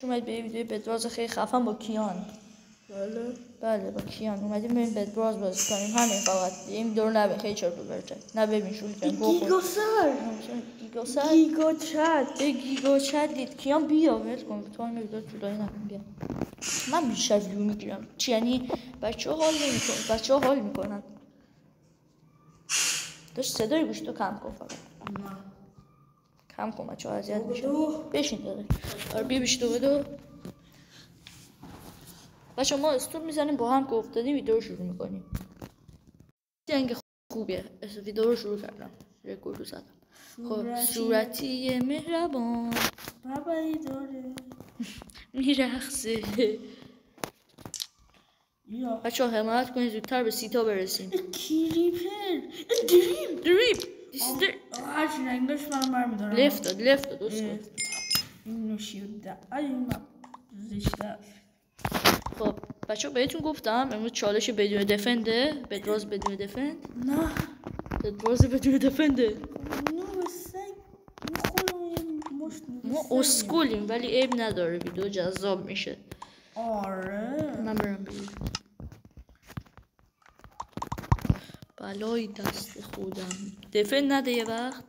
اومد به ویدیوی بدراز خیلی خفن با کیان. بله با کیان اومدیم بریم بدراز بازی کنیم. همین فقط این دور نبین خیلی چرت و پرته. نه ببین شروع کن گیگا چت دید کیان بیا ول کن تو هم ویدیو طولانی نکن بیا. من بیشتر ویو میگیرم چی یعنی بچه‌ها حال میکنن داشت صدای گوش تو کم کن فقط کم کن بچه‌ها اذیت میشه. بشین داره آره بیا بیش تو بدو بچه‌ها ما استوب میزنیم با هم که افتادیم ویدیو رو شروع میکنیم. جنگ خوبیه ویدیو رو شروع کردم رکورد رو زدم. خب صورتی مهربان بابایی داره میرخصه. بچه‌ها حمایت کنید زودتر به 30 تا برسیم. کریپر دریپ هرچی رنگش من برمیدارم لفت داد اسکو اینو شیوده این زشته. خب بچه‌ها بهتون گفتم امروز چالش بدون دفنده بدراز بدون دفند نه بدراز بدون دفنده نه سگ ما اسکولیم ولی عیب نداره ویدیو جذاب میشه. آره من برم بیرون بلای دست خودم دفن نده یه وقت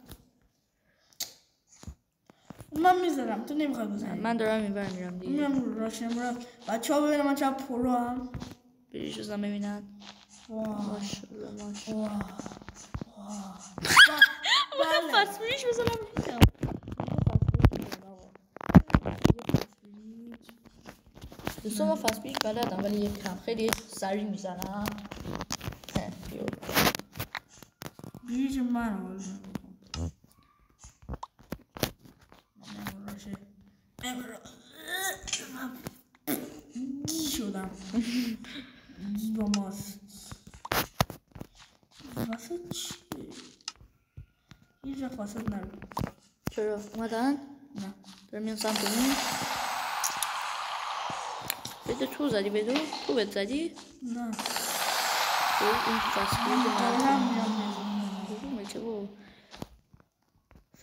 من میذارم تو نمیخوای بزنی. من دارم اینور میرم دیگه میرم راشم بچه ها ببینم من چه پرو هم بریش بزن ببینن. ماشالله ماشالله من فست بریش بزنم ببینم دوستا با فست بریش بلدم ولی یک کم خیلی سریع میزنم. بریش من حال شدم با ماست واسه چیه؟ هیچ وقت واسه نرو. چرا؟ اومدن؟ نه دارم میان سمت اون بده تو زدی بدو؟ تو بد زدی؟ نه این فسپریج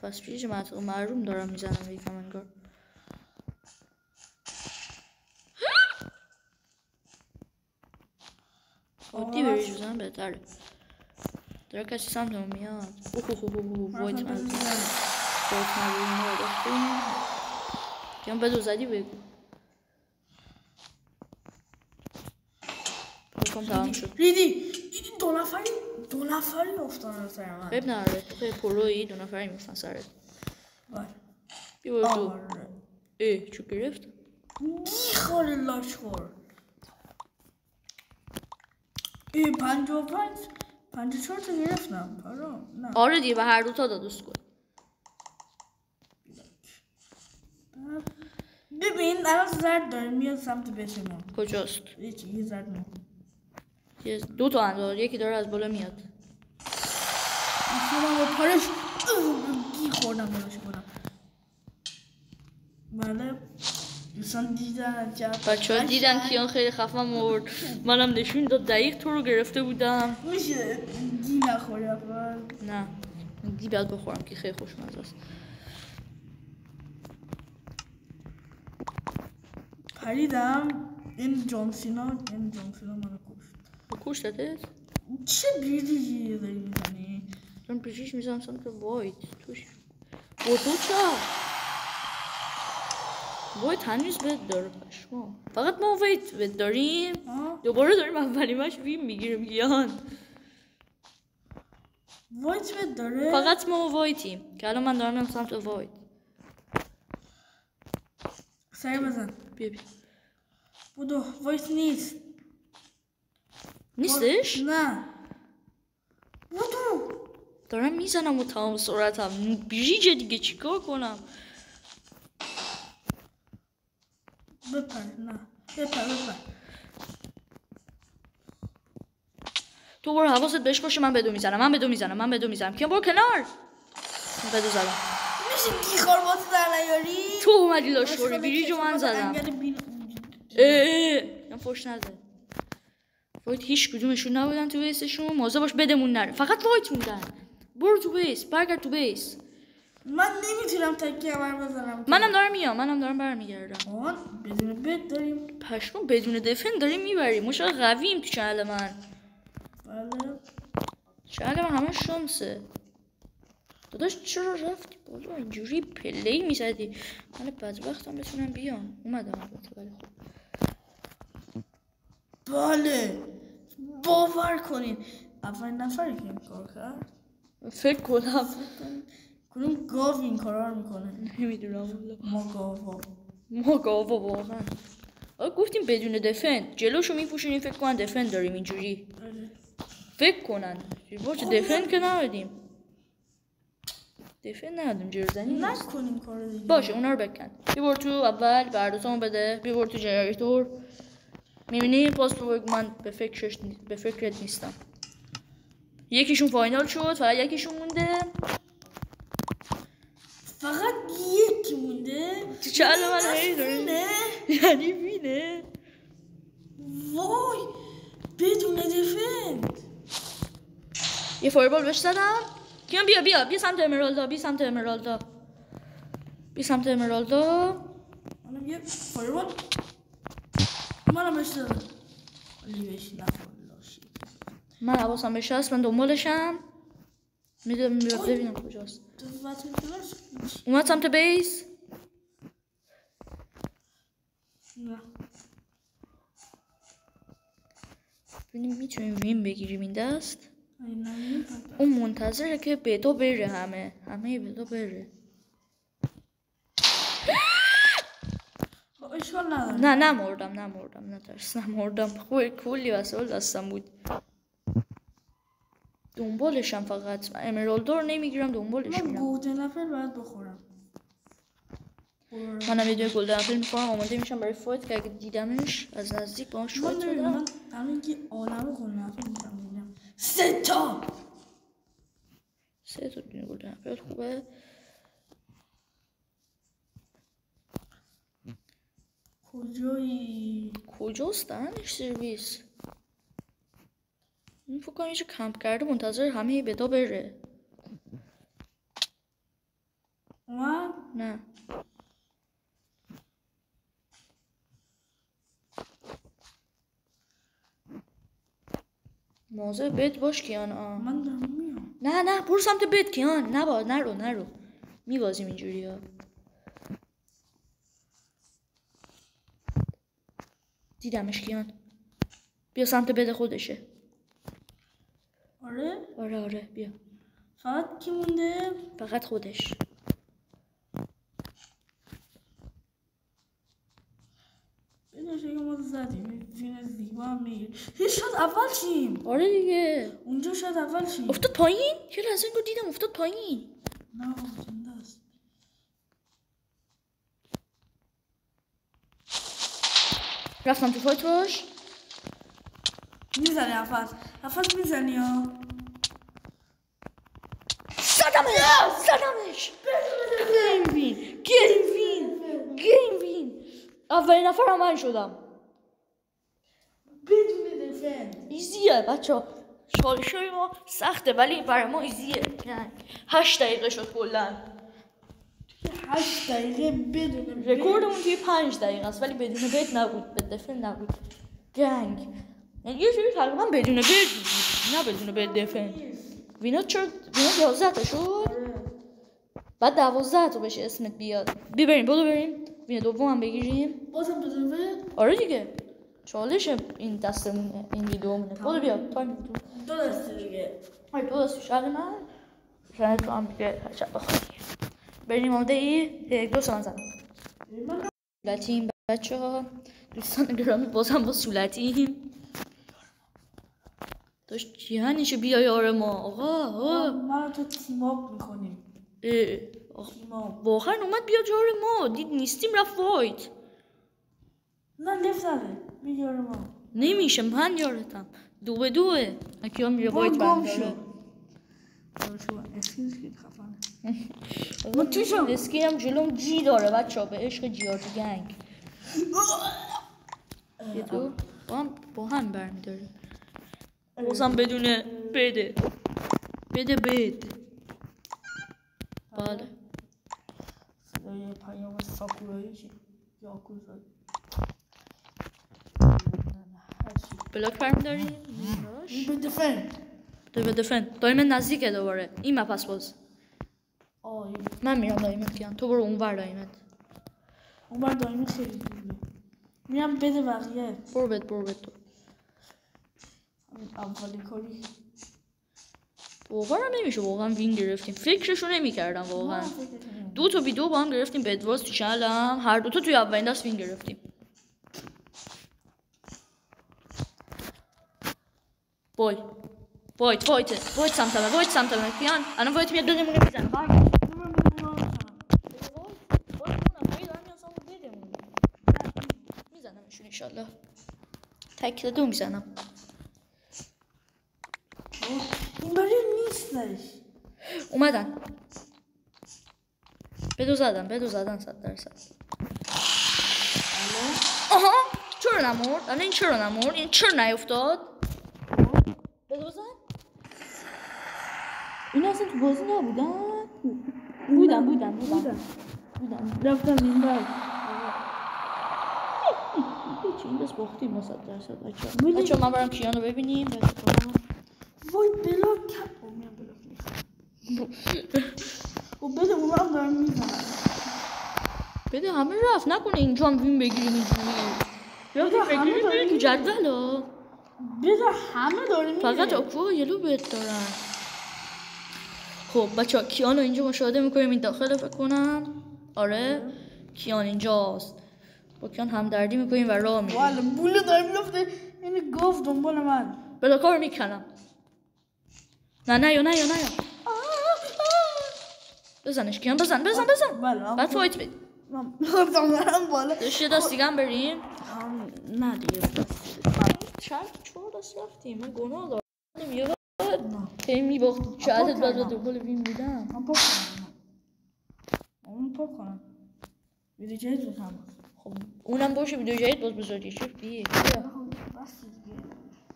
فسپریج معروم دارم میزنم یکم انگار. عادی بریج بزنم بهتره. داره کسی سمت ما میاد. وایت من بیام بدو زدی بگو بکن تمام شد. ریدی دو نفری افتادن سر من. خیلی نره تو خیلی پرویی 2 نفری میفتن سرت. بیا تو چو گرفت بیخوره لاشخور 54 تا گرفتم نه آره دیگه به هر دو تا داد اسکول. ببین الان زرد داره میاد سمت بیت ما. کجاست؟ یه زرد ما 2 تا اندار یکی داره از بالا میاد. من با پارش خوردم براش کنم. بله دوستان دیدن بچه ها دیدن کیان خیلی خفن مرد. منم نشون داد دقیق تو رو گرفته بودم. میشه دی نخوری نه دی باید بخورم که خیلی خوشمزه است. پریدم این جان سینا منو کشتته؟ چه بیردی داری میزنی؟ دارم پیشیش میزنم سمت وایت توش با تو چه؟ وایت هنوز بد داره پشما فقط ما وایت بد داریم دوباره داریم اولیمش ویم میگیریم گیان وایت بد داره؟ فقط ما وایتیم که الان من دارم میام سمت وایت. سری بزن بیا بودو وایت نیستش؟ نه بودو دارم میزنم و تمام سرعتم بریجه دیگه چیکار کنم؟ بپر نه بپر تو برو حواست بهش باشه. من بدو میزنم کیان برو کنار. بدو زدم میشه دیخار باتو در نیاری؟ تو اومدی لاشوری بریجو من زدم. من فوش نده وایت هیچ کدومشون نبودن تو بیسشون. موضوع باش بدمون نره فقط وایت موندن. برو تو بیس برگرد تو بیس من نمیتونم تکی عمر بزنم. منم دارم برمیگردم. آن بدون بد داریم. پشمو بدون دفن داریم میبریم. مشا قویم تو چنل من. بله. چنل من همه شمسه. داداش چرا رفتی بالا اینجوری پلی میزدی؟ من بدبختم بتونم بیام. اومدم البته ولی خب. بله. باور کنین. اولین نفری که این کار کرد. فکر کنم. کدوم گاو این کارا رو میکنه؟ نمیدونم والله. ما گاوا واقعا. گفتیم بدون دفن. جلوشو میپوشونیم فکر کنن دفن داریم اینجوری. فکر کنن. باشه دفن که ندادیم. دفن ندادیم جرزنی نکنیم کارو دیگه. باشه اونا رو بکن. بیبر تو اول بردازمون بده. بیبر تو جنراتور. میبینی باز تو من به فکرت نیستم. یکیشون فاینال شد فقط یکیشون مونده. فقط یکی مونده. تو چند من هی داریم یعنی وینه. وای بدون دفن. یه فایربال بهش زدم. کیان بیا سمت امرالدا. منم یه فایربال. منم بهش زدم. ولی بهش نخوردلاشی. من حواسم بهش هست من دنبالشم. میدونم ببینم کجاست. اومد سمت بیس. نه. ببینیم میتونیم وین بگیریم این دست. اون منتظره که بدا بره همه بدا بره. اشکال نداره. نه نمردم نترس نمردم. کلی وسایل دستم بود. دنبالشم فقط امرالدا رو نمیگیرم دنبالش میرم. من گلدن اپل باید بخورم. منم یه دونه گلدن اپل میخورم آماده میشم برای فایت که اگه دیدمش از نزدیک باهاش فایت بدم. من همین که عالمه گلدن اپل میشم. 3 تا دونه گلدن اپل خوبه. کجاست دهنش سرویس؟ این فکر کنم اینجا کمپ کرده منتظر همه بدا بره. نه موضوع بد باش کیان. من دارم میام. نه برو سمت بد کیان. نرو میبازیم اینجوری ها. دیدمش کیان. بیا سمت بد خودشه. آره بیا. فقط کی مونده؟ فقط خودش. بدونش اگه ما زدیم وین زیبا هم میگیر. شاید اول شیم. آره دیگه اونجا شاید اول شیم. افتاد پایین؟ یه لحظه اینو دیدم افتاد پایین. نه زنده است. رفتم تو فایت باش. میزنی افز میزنی ها. زدمش. گیم وین. اولین نفرم من شدم. بدون دفن. ایزیه بچه. چالشای ما سخته ولی برای ما ایزیه. 8 دقیقه شد کلا. 8 دقیقه بدون رکوردمون توی 5 دقیقه است ولی بدون بد نبود. به دفن نبود. گنگ یعنی یه جوری تقریبا بدون بد نه بدون بد دفن. وینا 11 تا شد. بعد 12 تا بشه اسمت بیاد. بریم وینا دوم هم بگیریم. بازم بدون بد. آره دیگه چالش این دستمونه این ویدیومونه. بیا تایم دو دست دیگه. دو دست شاید من شاید تو هم دیگه شب بخوری. بریم آمده ای 2 سان زدم. سولتیم بچه ها دوستان گرامی بازم با سولتیم. داشت جیهنشو بیا یار ما آقا. ما تو تیم اپ میکنیم. واقعا اومد بیا جار ما. دید نیستیم رفت وایت. نه لفت زده بیا یار ما. نمیشه من یارتم 2-2 اکی ها میره وایت بنداره. اسکینم جلوم جی داره بچه ها به عشق جیارتی گنگ. یه دو با هم برمیداره. بازم بدونه بده بده. بله یه پیام ساکورایی که یاکوزایی بلاک فرم داریم این به دفند به دفن دایمن نزدیکه دوباره این مپس باز من میرم دایمت کیان تو برو اونور دایمت اون بر دایمه خیلی دوره میرم بده بقیه برو بد تو اولی کاری باورم نمیشه واقعا وین گرفتیم فکرشو نمیکردم واقعا 2-2 با هم گرفتیم به ادواز تو چنل هم هر دوتا توی اولین دست وین گرفتیم وایت سمتمه کیان الان وایت میاد دادمونه میزنه میزنمشون انشالله تکل 2 میزنم این برای نیستش اومدن بدو زدن 100%. آها چرا نمورد؟ الان این چرا نمورد؟ این چرا نیفتاد؟ بدو زن؟ این اصلا تو بازی نبودن؟ بودن رفتم این بر هیچی این دست باختیم 100% بچه من برم کیان رو ببینیم وای بلاک کرد میام بلاک و بده اون هم دارم میزنم بده همه رفت نکنه اینجا هم وین بگیریم اینجوری بگیریم تو جدول ها بده همه داره میره فقط اکوا یلو بهت دارن خب بچه ها کیان رو اینجا مشاهده میکنیم این داخل فکر کنم آره کیان اینجاست با کیان همدردی میکنیم و راه میریم والا بوله داره میفته این گفت دنبال من بلاکا رو میکنم نه بزنش کیان بزن بعد فایت بید من بالا داشت یه دست دیگه هم بریم نه دیگه شرط 4 دست رفتیم من گناه دارم یه وقت هی میباخت شاید باز دنبال وین بودم من پاک کنم ویدیو جدید بکنم خب اونم باشه ویدیو جدید باز بذاری چه بیه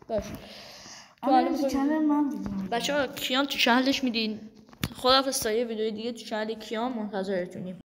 باش تو الان چنل من دیدم بچه‌ها کیان تو چنلش میدین خداحافظ تا یه ویدیو دیگه تو چنل کیان منتظرتونیم